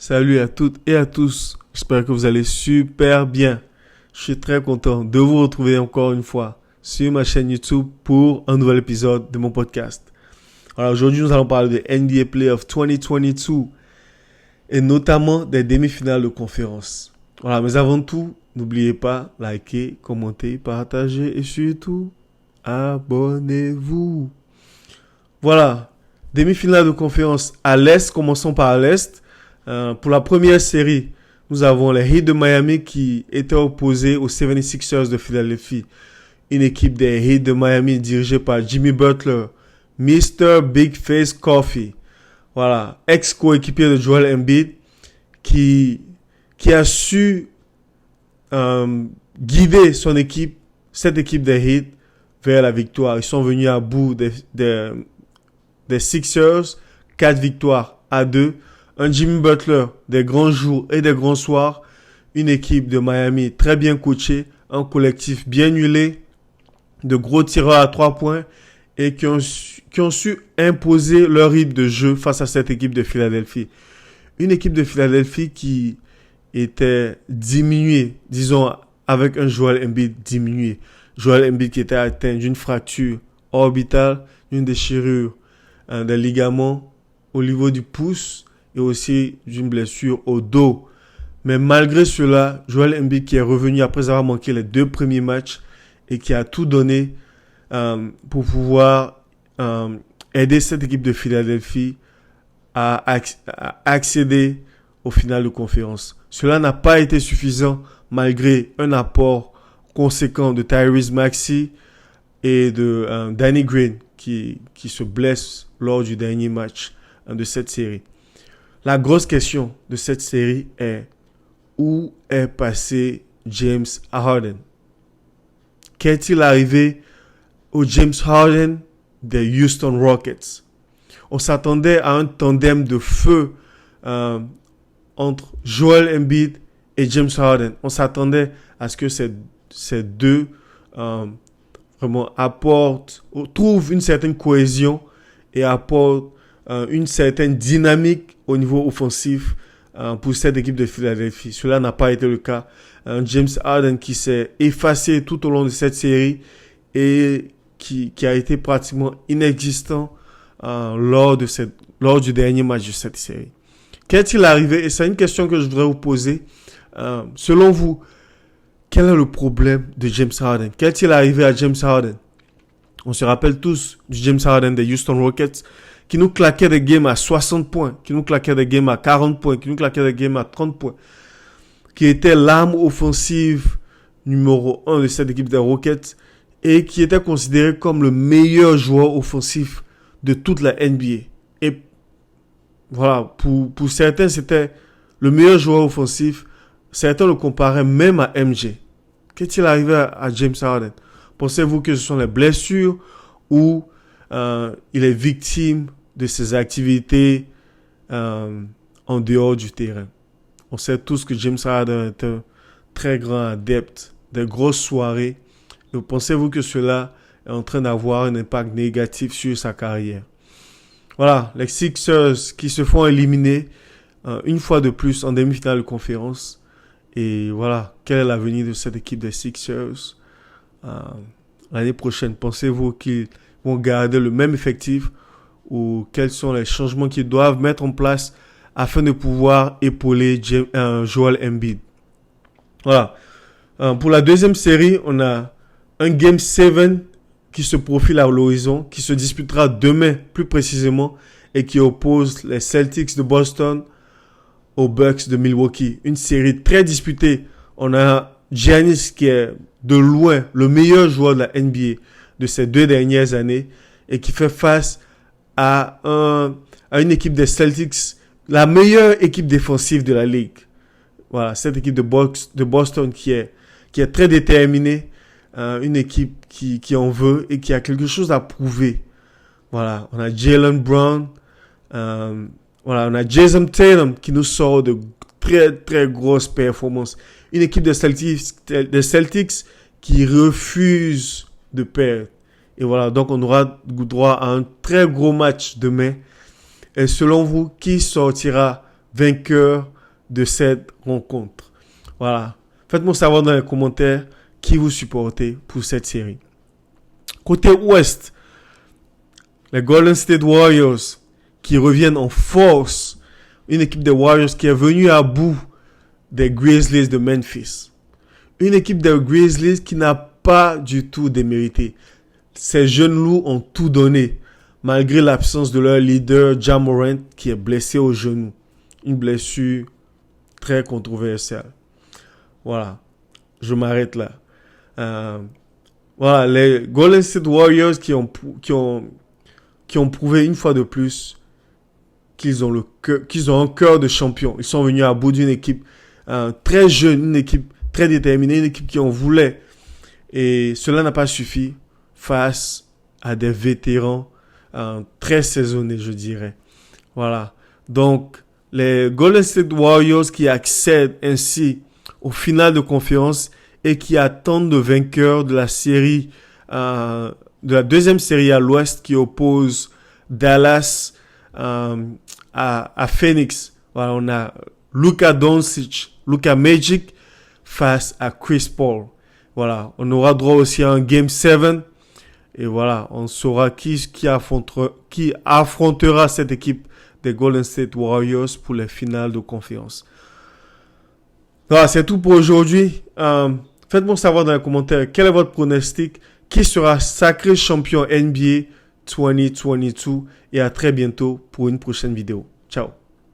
Salut à toutes et à tous. J'espère que vous allez super bien. Je suis très content de vous retrouver encore une fois sur ma chaîne YouTube pour un nouvel épisode de mon podcast. Alors aujourd'hui, nous allons parler de NBA Playoff 2022 et notamment des demi-finales de conférence. Voilà, mais avant tout, n'oubliez pas, likez, commentez, partagez et surtout, abonnez-vous. Voilà, demi-finale de conférence à l'Est. Commençons par l'Est. Pour la première série, nous avons les Heat de Miami qui étaient opposés aux 76ers de Philadelphie. Une équipe des Heat de Miami dirigée par Jimmy Butler, Mr. Big Face Coffee. Voilà, ex-coéquipier de Joel Embiid qui a su guider cette équipe des Heat vers la victoire. Ils sont venus à bout des Sixers, 4 victoires à 2. Un Jimmy Butler, des grands jours et des grands soirs. Une équipe de Miami très bien coachée. Un collectif bien huilé. De gros tireurs à 3 points. Et qui ont su imposer leur rythme de jeu face à cette équipe de Philadelphie. Une équipe de Philadelphie qui était diminuée, disons, avec un Joel Embiid diminué. Joel Embiid qui était atteint d'une fracture orbitale, d'une déchirure des ligaments au niveau du pouce et aussi d'une blessure au dos. Mais malgré cela, Joel Embiid qui est revenu après avoir manqué les 2 premiers matchs et qui a tout donné pour pouvoir aider cette équipe de Philadelphie à accéder au final de conférence. Cela n'a pas été suffisant malgré un apport conséquent de Tyrese Maxey et de Danny Green qui se blesse lors du dernier match de cette série. La grosse question de cette série est: où est passé James Harden? Qu'est-il arrivé au James Harden des Houston Rockets? On s'attendait à un tandem de feu entre Joel Embiid et James Harden. On s'attendait à ce que ces deux vraiment trouvent une certaine cohésion et apportent une certaine dynamique au niveau offensif pour cette équipe de Philadelphie. Cela n'a pas été le cas. James Harden qui s'est effacé tout au long de cette série et qui a été pratiquement inexistant lors du dernier match de cette série. Qu'est-il arrivé? Et c'est une question que je voudrais vous poser. Selon vous, quel est le problème de James Harden? Qu'est-il arrivé à James Harden? On se rappelle tous du James Harden des Houston Rockets qui nous claquait des games à 60 points, qui nous claquait des games à 40 points, qui nous claquait des games à 30 points, qui était l'arme offensive numéro 1 de cette équipe des Rockets et qui était considéré comme le meilleur joueur offensif de toute la NBA. Et voilà, pour certains, c'était le meilleur joueur offensif. Certains le comparaient même à MJ. Qu'est-il arrivé à James Harden? Pensez-vous que ce sont les blessures ou il est victime de ses activités en dehors du terrain? On sait tous que James Harden est un très grand adepte des grosses soirées. Donc, pensez-vous que cela est en train d'avoir un impact négatif sur sa carrière? Voilà, les Sixers qui se font éliminer une fois de plus en demi-finale de conférence. Et voilà, quel est l'avenir de cette équipe des Sixers l'année prochaine? Pensez-vous qu'ils vont garder le même effectif ou quels sont les changements qu'ils doivent mettre en place afin de pouvoir épauler Joel Embiid? Voilà. Pour la deuxième série, on a un Game 7 qui se profile à l'horizon, qui se disputera demain plus précisément et qui oppose les Celtics de Boston aux Bucks de Milwaukee. Une série très disputée. On a Giannis qui est de loin le meilleur joueur de la NBA de ces 2 dernières années et qui fait face à une équipe des Celtics, la meilleure équipe défensive de la ligue. Voilà, cette équipe de Boston qui est très déterminée, une équipe qui en veut et qui a quelque chose à prouver. Voilà, on a Jaylen Brown, on a Jason Tatum qui nous sort de très très grosses performances. Une équipe des Celtics qui refuse de perdre. Et voilà, donc on aura droit à un très gros match demain. Et selon vous, qui sortira vainqueur de cette rencontre. Voilà. Faites-moi savoir dans les commentaires qui vous supportez pour cette série. Côté ouest, les Golden State Warriors qui reviennent en force. Une équipe des Warriors qui est venue à bout des Grizzlies de Memphis. Une équipe des Grizzlies qui n'a pas du tout démérité. Ces jeunes loups ont tout donné, malgré l'absence de leur leader Ja Morant qui est blessé au genou. Une blessure très controversielle. Voilà, je m'arrête là. Voilà, les Golden State Warriors qui ont prouvé une fois de plus qu'ils ont un cœur de champion. Ils sont venus à bout d'une équipe très jeune, une équipe très déterminée, une équipe qui en voulait. Et cela n'a pas suffi face à des vétérans très saisonnés, je dirais. Voilà. Donc, les Golden State Warriors qui accèdent ainsi au final de conférence et qui attendent le vainqueur de la série, de la deuxième série à l'ouest qui oppose Dallas à Phoenix. Voilà, on a Luka Doncic, Luka Magic face à Chris Paul. Voilà, on aura droit aussi à un Game 7. Et voilà, on saura qui affrontera cette équipe des Golden State Warriors pour les finales de conférence. Voilà, c'est tout pour aujourd'hui. Faites-moi savoir dans les commentaires quel est votre pronostic, qui sera sacré champion NBA 2022 et à très bientôt pour une prochaine vidéo. Ciao.